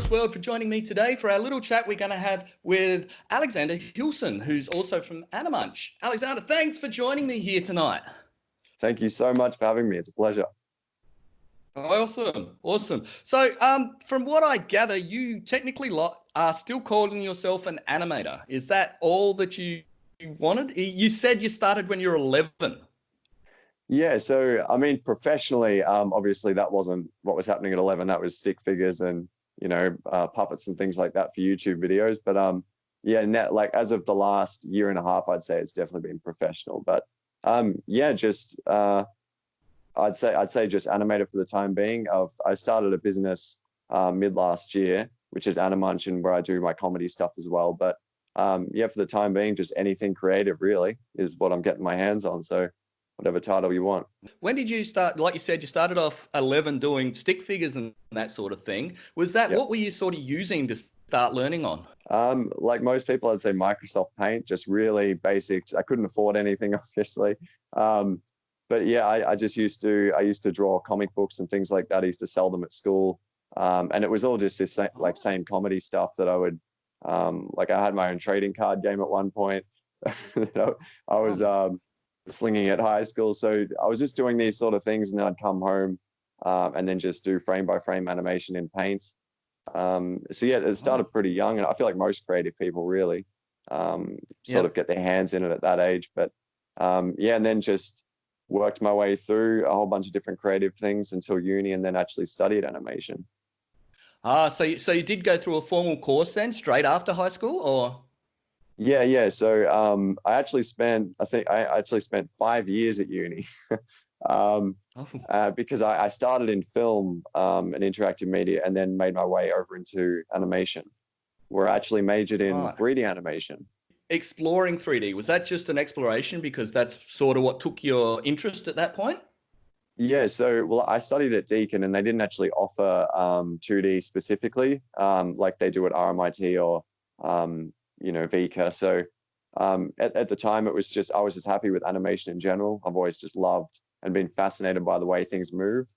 Thanks, world, for joining me today for our little chat we're going to have with Alexander Hilson, who's also from AniMunch. Alexander, thanks for joining me here tonight. Thank you so much for having me. It's a pleasure. Awesome, awesome. So from what I gather, you technically are still calling yourself an animator. Is that all that you wanted? You said you started when you were 11. Yeah, so I mean, professionally, obviously that wasn't what was happening at 11. That was stick figures and, puppets and things like that for YouTube videos. But yeah, like as of the last year and a half, I'd say it's definitely been professional. But yeah, just I'd say just animator for the time being. I started a business mid last year, which is AniMunch, and where I do my comedy stuff as well. But yeah, for the time being, just anything creative really is what I'm getting my hands on. So whatever title you want. When did you start? Like you said, you started off 11 doing stick figures and that sort of thing. Was that What were you sort of using to start learning on? Like most people, I'd say Microsoft Paint, just really basics. I couldn't afford anything, obviously. But yeah, I used to draw comic books and things like that. I used to sell them at school. And it was all just this same comedy stuff that I would, like I had my own trading card game at one point. I was slinging at high school. So I was just doing these sort of things, and then I'd come home and then just do frame by frame animation in Paint. So yeah, it started pretty young, and I feel like most creative people really sort of get their hands in it at that age. But yeah, and then just worked my way through a whole bunch of different creative things until uni, and then actually studied animation. So you did go through a formal course then straight after high school, or? Yeah. So I actually spent 5 years at uni. Because I started in film and interactive media, and then made my way over into animation, where I actually majored in 3D animation. Exploring 3D, was that just an exploration because that's sort of what took your interest at that point? Yeah, so well, I studied at Deakin, and they didn't actually offer 2D specifically, like they do at RMIT or Vika. So at the time, I was just happy with animation in general. I've always just loved and been fascinated by the way things move.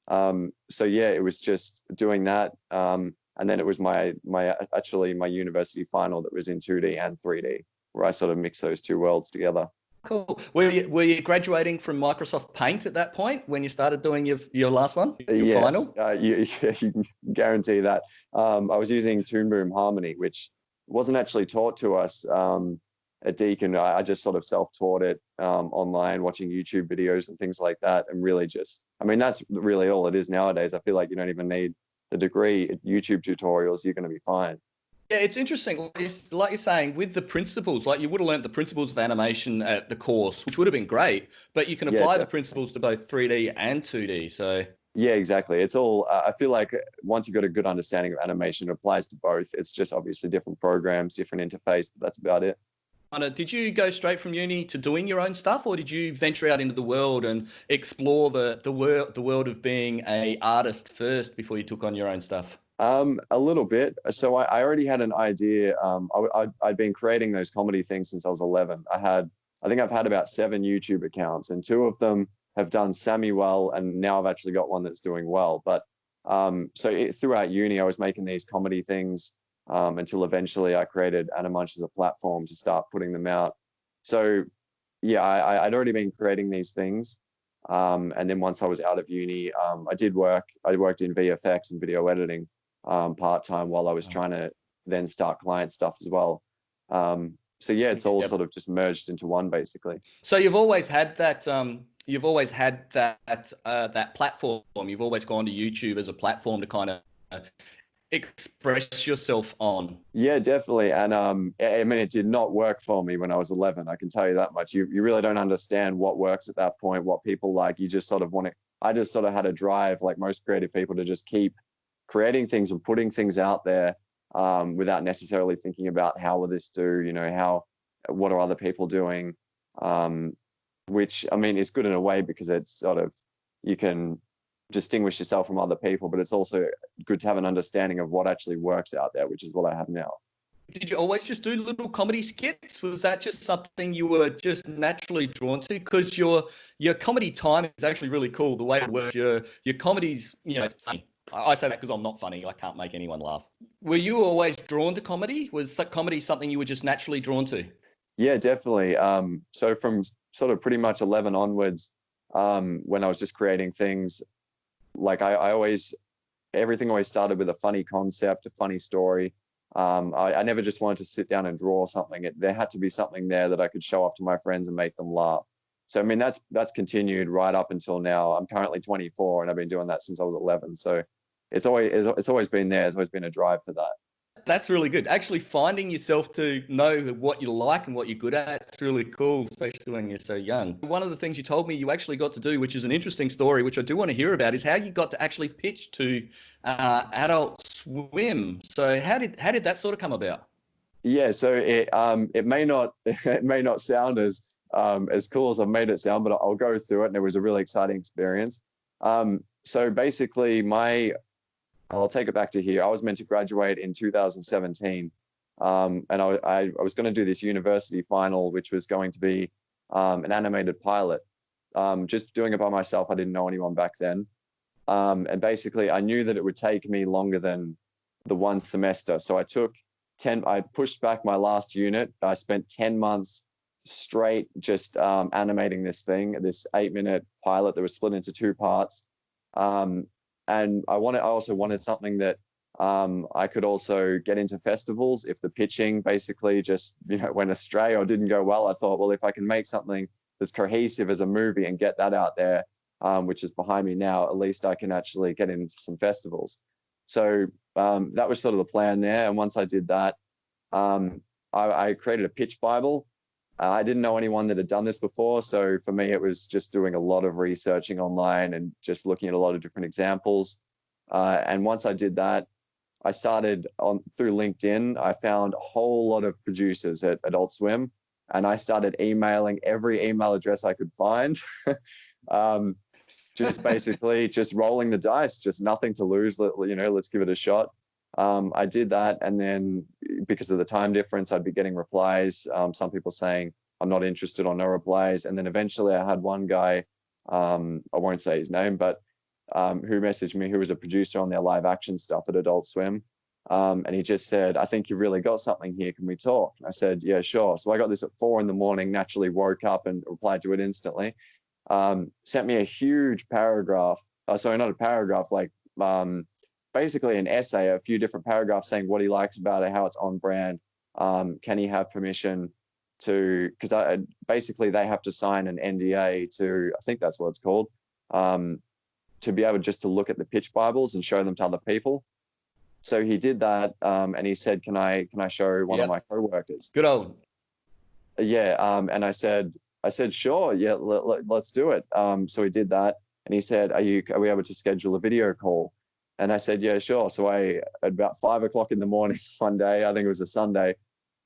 So yeah, it was just doing that. And then it was my university final that was in 2D and 3D, where I sort of mixed those two worlds together. Cool. Were you graduating from Microsoft Paint at that point when you started doing your last one? Your final? Yes, you can guarantee that. I was using Toon Boom Harmony, which wasn't actually taught to us at Deakin. I just sort of self-taught it online, watching YouTube videos and things like that, and really that's really all it is nowadays. I feel like you don't even need the degree. YouTube tutorials, you're going to be fine. Yeah, it's interesting. It's like you're saying, with the principles, like you would have learned the principles of animation at the course, which would have been great, but you can apply the principles to both 3D and 2D. So yeah, exactly. It's all, I feel like once you've got a good understanding of animation, it applies to both. It's just obviously different programs, different interface, but that's about it. Did you go straight from uni to doing your own stuff, or did you venture out into the world and explore the world of being an artist first before you took on your own stuff? A little bit. So I already had an idea. I'd been creating those comedy things since I was 11. I think I've had about 7 YouTube accounts, and 2 of them have done semi-well, and now I've actually got one that's doing well. But throughout uni, I was making these comedy things until eventually I created AniMunch as a platform to start putting them out. So yeah, I'd already been creating these things. And then once I was out of uni, I worked in VFX and video editing part-time while I was trying to then start client stuff as well. So yeah, it's all sort of just merged into one, basically. So you've always had that that platform. You've always gone to YouTube as a platform to kind of express yourself on. Yeah, definitely. And I mean, it did not work for me when I was 11. I can tell you that much. You really don't understand what works at that point, what people like. You just sort of I just sort of had a drive, like most creative people, to just keep creating things and putting things out there without necessarily thinking about how will this do, what are other people doing? Which, I mean, is good in a way because it's sort of, you can distinguish yourself from other people, but it's also good to have an understanding of what actually works out there, which is what I have now. Did you always just do little comedy skits? Was that just something you were just naturally drawn to? Because your comedy timing is actually really cool. The way it works, your comedy's funny. I say that because I'm not funny. I can't make anyone laugh. Were you always drawn to comedy? Was comedy something you were just naturally drawn to? Yeah, definitely. So from sort of pretty much 11 onwards, when I was just creating things, like I always, everything always started with a funny concept, a funny story. I never just wanted to sit down and draw something. There had to be something there that I could show off to my friends and make them laugh. So I mean, that's continued right up until now. I'm currently 24, and I've been doing that since I was 11. So it's always been there. There's always been a drive for that. That's really good. Actually, finding yourself to know what you like and what you're good at, it's really cool, especially when you're so young. One of the things you told me you actually got to do, which is an interesting story, which I do want to hear about, is how you got to actually pitch to Adult Swim. So how did that sort of come about? Yeah, so it may not it may not sound as cool as I've made it sound, but I'll go through it, and it was a really exciting experience. So basically, I'll take it back to here. I was meant to graduate in 2017, and I was going to do this university final, which was going to be an animated pilot. Just doing it by myself. I didn't know anyone back then, and basically, I knew that it would take me longer than the one semester. So I pushed back my last unit. I spent 10 months straight just animating this 8-minute pilot that was split into 2 parts. And I also wanted something that I could also get into festivals if the pitching basically just went astray or didn't go well. I thought, well, if I can make something that's cohesive as a movie and get that out there, which is behind me now, at least I can actually get into some festivals. So that was sort of the plan there. And once I did that, I created a pitch Bible. I didn't know anyone that had done this before. So for me, it was just doing a lot of researching online and just looking at a lot of different examples. And once I did that, I started through LinkedIn. I found a whole lot of producers at Adult Swim, and I started emailing every email address I could find. Just basically just rolling the dice, just nothing to lose. Let's give it a shot. I did that, and then because of the time difference, I'd be getting replies. Some people saying I'm not interested or no replies, and then eventually I had one guy, I won't say his name, but who messaged me, who was a producer on their live action stuff at Adult Swim, and he just said, "I think you really got something here. Can we talk?" I said, "Yeah, sure." So I got this at 4 a.m. Naturally woke up and replied to it instantly. Sent me a huge paragraph. Sorry, not a paragraph, like basically an essay, a few different paragraphs saying what he likes about it, how it's on brand. Can he have permission to, because basically they have to sign an NDA to, I think that's what it's called, to be able just to look at the pitch Bibles and show them to other people. So he did that, and he said, can I show one of my coworkers? Good old. Yeah, and I said, sure, yeah, let's do it. So he did that, and he said, are we able to schedule a video call? And I said, yeah, sure. So at about 5 o'clock in the morning one day, I think it was a Sunday,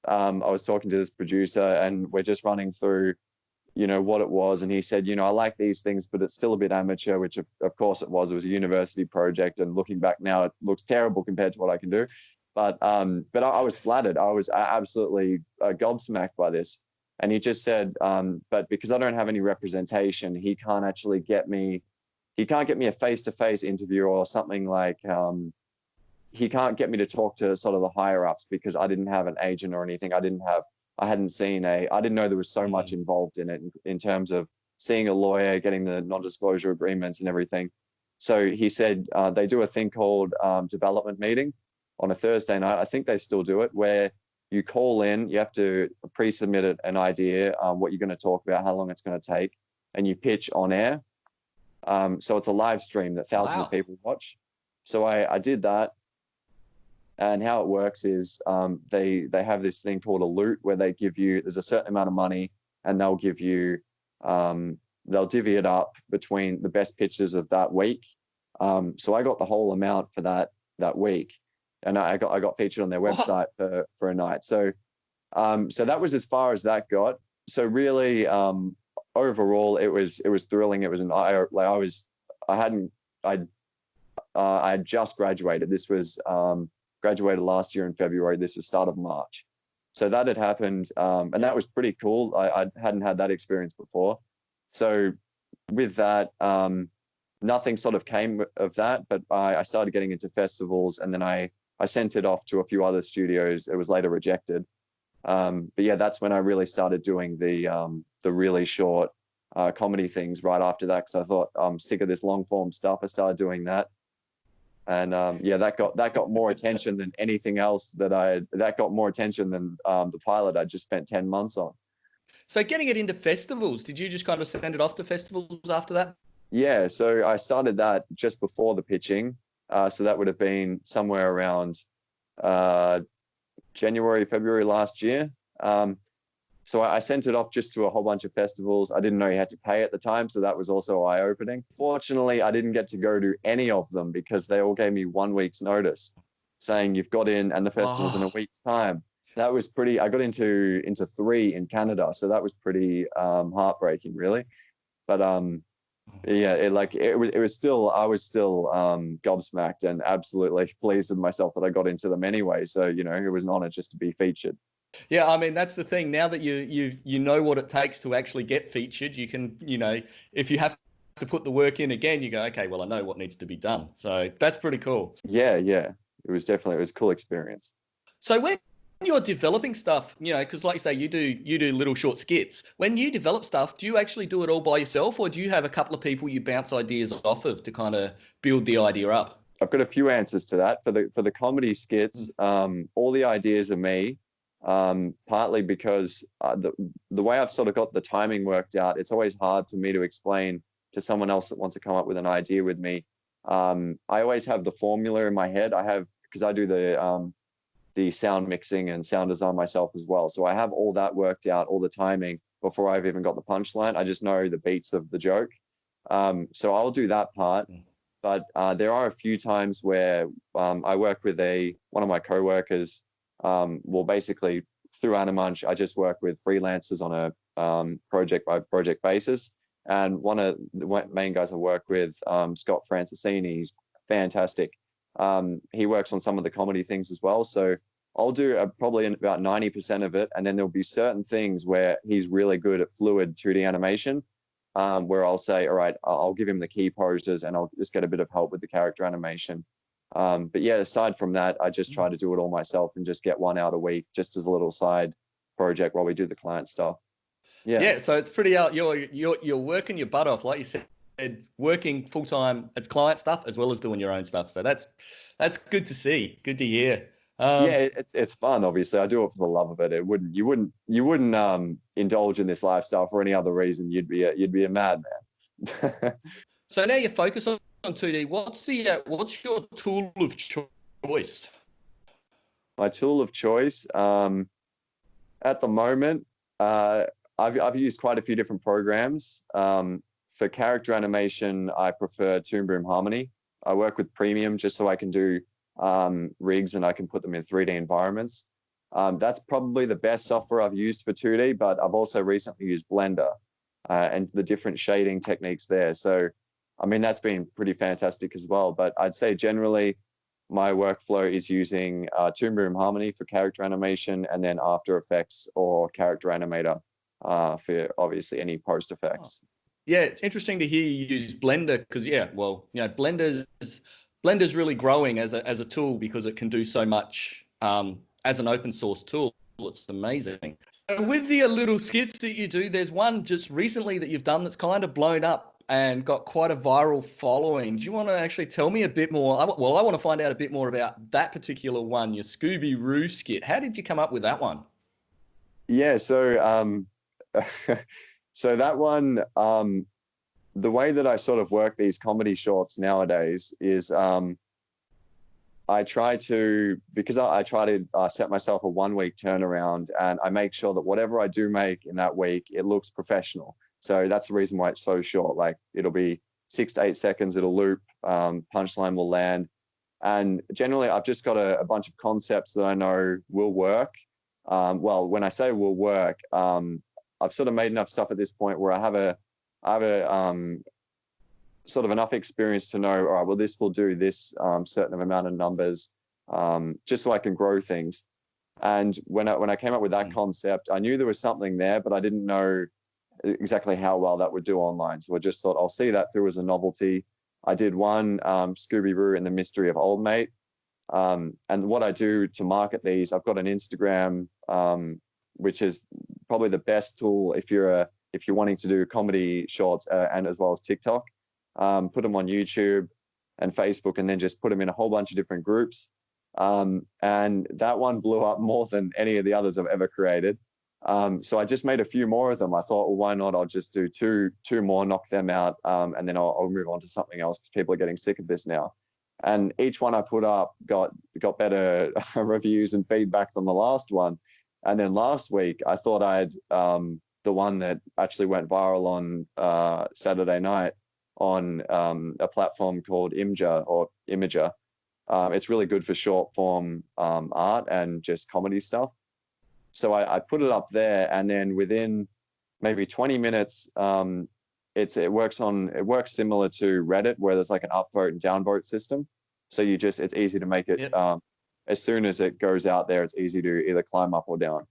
I was talking to this producer, and we're just running through, what it was. And he said, I like these things, but it's still a bit amateur, which of course it was. It was a university project, and looking back now, it looks terrible compared to what I can do. But I was flattered. I was absolutely gobsmacked by this. And he just said, but because I don't have any representation, he can't actually get me. He can't get me a face-to-face interview or something like, he can't get me to talk to sort of the higher ups because I didn't have an agent or anything. I didn't know there was so much involved in it in terms of seeing a lawyer, getting the non-disclosure agreements and everything. So he said they do a thing called development meeting on a Thursday night. I think they still do it, where you call in, you have to pre-submit an idea, what you're going to talk about, how long it's going to take, and you pitch on air. So it's a live stream that thousands of people watch. So I did that. And how it works is they have this thing called a loot, where there's a certain amount of money, and they'll give you, they'll divvy it up between the best pitchers of that week. So I got the whole amount for that week, and I got featured on their website for a night. So that was as far as that got. So really, overall, it was thrilling. It was I had just graduated. This was graduated last year in February. This was start of March. So that had happened, and that was pretty cool. I hadn't had that experience before. So with that, nothing sort of came of that, but I started getting into festivals, and then I sent it off to a few other studios. It was later rejected. But yeah, that's when I really started doing the really short comedy things right after that, because I thought I'm sick of this long form stuff. I started doing that, and yeah, that got more attention than anything else that got more attention than the pilot I just spent 10 months on. So getting it into festivals, did you just kind of send it off to festivals after that? Yeah, so I started that just before the pitching. So that would have been somewhere around January, February last year. So I sent it off just to a whole bunch of festivals. I didn't know you had to pay at the time, so that was also eye-opening. Fortunately, I didn't get to go to any of them because they all gave me 1 week's notice, saying you've got in and the festival's in a week's time. That was pretty. I got into 3 in Canada, so that was pretty heartbreaking, really. But yeah, it was still, I was still gobsmacked and absolutely pleased with myself that I got into them anyway. So, you know, it was an honor just to be featured. Yeah, I mean, that's the thing. Now that you know what it takes to actually get featured, you can, you know, if you have to put the work in again, you go, okay, well, I know what needs to be done. So that's pretty cool. Yeah, it was a cool experience. So when you're developing stuff, you know, because like you say, you do little short skits. When you develop stuff, do you actually do it all by yourself, or do you have a couple of people you bounce ideas off of to kind of build the idea up? I've got a few answers to that. For the comedy skits, all the ideas are me. Partly because the way I've sort of got the timing worked out, it's always hard for me to explain to someone else that wants to come up with an idea with me. I always have the formula in my head. Because I do the sound mixing and sound design myself as well. So I have all that worked out, all the timing, before I've even got the punchline. I just know the beats of the joke. So I'll do that part. But there are a few times where I work with one of my coworkers. Well, basically through AniMunch, I just work with freelancers on a project by project basis. And one of the main guys I work with, Scott Francisini, he's fantastic. He works on some of the comedy things as well. So I'll do probably about 90% of it. And then there'll be certain things where he's really good at fluid 2D animation, where I'll say, all right, I'll give him the key poses and I'll just get a bit of help with the character animation. But yeah, aside from that, I just try to do it all myself and just get one out a week, just as a little side project while we do the client stuff. Yeah. So it's pretty you're working your butt off, like you said, working full time as client stuff as well as doing your own stuff. So that's good to see. Good to hear. Yeah, it's fun. Obviously, I do it for the love of it. You wouldn't indulge in this lifestyle for any other reason. You'd be a madman. So now you focus on 2D. What's your tool of choice? My tool of choice, at the moment, I've used quite a few different programs. For character animation, I prefer Toon Boom Harmony. I work with Premium just so I can do rigs and I can put them in 3D environments. That's probably the best software I've used for 2D, but I've also recently used Blender and the different shading techniques there. So, I mean, that's been pretty fantastic as well. But I'd say generally my workflow is using Toon Boom Harmony for character animation, and then After Effects or Character Animator for obviously any post effects. Yeah, it's interesting to hear you use Blender because, yeah, well, you know, Blender's really growing as a tool because it can do so much as an open source tool. It's amazing. With the little skits that you do, there's one just recently that you've done that's kind of blown up and got quite a viral following. Do you want to actually tell me a bit more? Well, I want to find out a bit more about that particular one, your Scooby-Roo skit. How did you come up with that one? Yeah, so so that one, the way that I sort of work these comedy shorts nowadays is I try to set myself a 1 week turnaround, and I make sure that whatever I do make in that week, it looks professional. So that's the reason why it's so short. Like it'll be 6 to 8 seconds, it'll loop, punchline will land. And generally I've just got a bunch of concepts that I know will work. Well, when I say will work, I've sort of made enough stuff at this point where I have a sort of enough experience to know, all right, well, this will do this certain amount of numbers, just so I can grow things. And when I came up with that concept, I knew there was something there, but I didn't know exactly how well that would do online. So I just thought I'll see that through as a novelty. I did one, Scooby-Doo and the Mystery of Old Mate. And what I do to market these, I've got an Instagram, which is probably the best tool if you're wanting to do comedy shorts, and as well as TikTok. Put them on YouTube and Facebook, and then just put them in a whole bunch of different groups. And that one blew up more than any of the others I've ever created. So I just made a few more of them. I thought, well, why not? I'll just do two more, knock them out, and then I'll move on to something else, because people are getting sick of this now. And each one I put up got better reviews and feedback than the last one. And then last week, I thought I'd the one that actually went viral on Saturday night on a platform called Imager. It's really good for short form art and just comedy stuff. So I put it up there, and then within maybe 20 minutes, it works similar to Reddit, where there's like an upvote and downvote system. So it's easy to make it, as soon as it goes out there, it's easy to either climb up or down.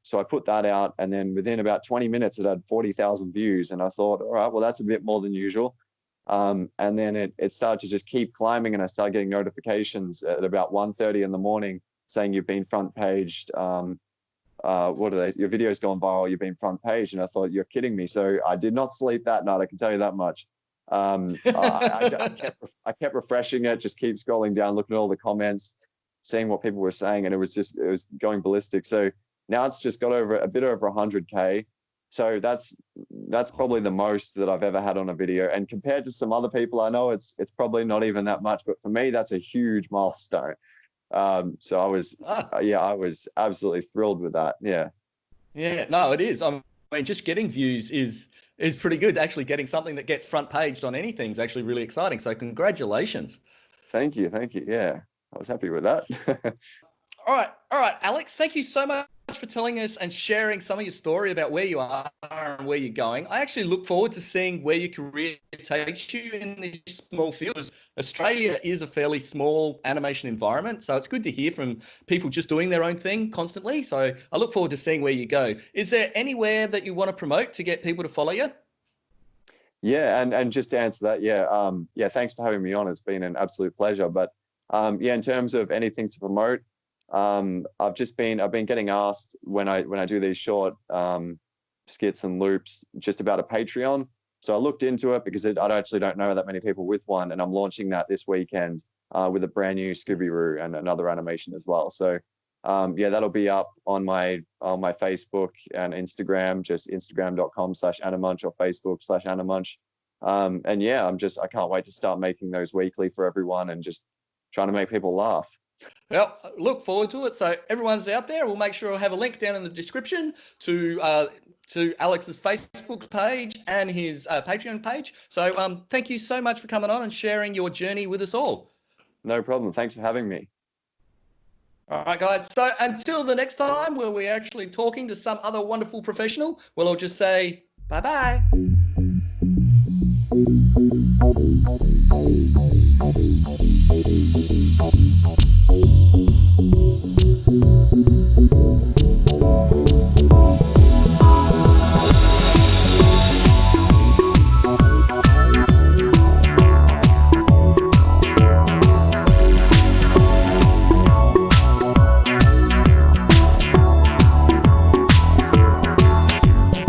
So I put that out, and then within about 20 minutes, it had 40,000 views. And I thought, all right, well, that's a bit more than usual. And then it started to just keep climbing, and I started getting notifications at about 1:30 in the morning saying you've been front paged. Your video's gone viral, you've been front page. And I thought, you're kidding me. So I did not sleep that night, I can tell you that much. I kept refreshing it, just keep scrolling down, looking at all the comments, seeing what people were saying, and it was going ballistic. So now it's just got a bit over 100K. So that's probably the most that I've ever had on a video. And compared to some other people I know, it's probably not even that much, but for me, that's a huge milestone. So I was absolutely thrilled with that. Yeah, no, it is. I mean, just getting views is pretty good. Actually getting something that gets front paged on anything is actually really exciting. So congratulations. Thank you. Yeah, I was happy with that. All right, Alex, thank you so much for telling us and sharing some of your story about where you are and where you're going. I actually look forward to seeing where your career takes you in this small field. Australia is a fairly small animation environment, so it's good to hear from people just doing their own thing constantly. So I look forward to seeing where you go. Is there anywhere that you want to promote to get people to follow you? Yeah, and just to answer that, thanks for having me on. It's been an absolute pleasure. But in terms of anything to promote, I've been getting asked when I do these short skits and loops just about a Patreon. So I looked into it because I actually don't know that many people with one, and I'm launching that this weekend with a brand new Scooby-Doo and another animation as well. So that'll be up on my Facebook and Instagram, just instagram.com/AniMunch or Facebook/AniMunch. I can't wait to start making those weekly for everyone and just trying to make people laugh. Well, look forward to it. So everyone's out there, we'll make sure I'll have a link down in the description to Alex's Facebook page and his Patreon page. So thank you so much for coming on and sharing your journey with us all. No problem. Thanks for having me. All right, guys. So until the next time where we're actually talking to some other wonderful professional, well, I'll just say bye-bye. Thank you.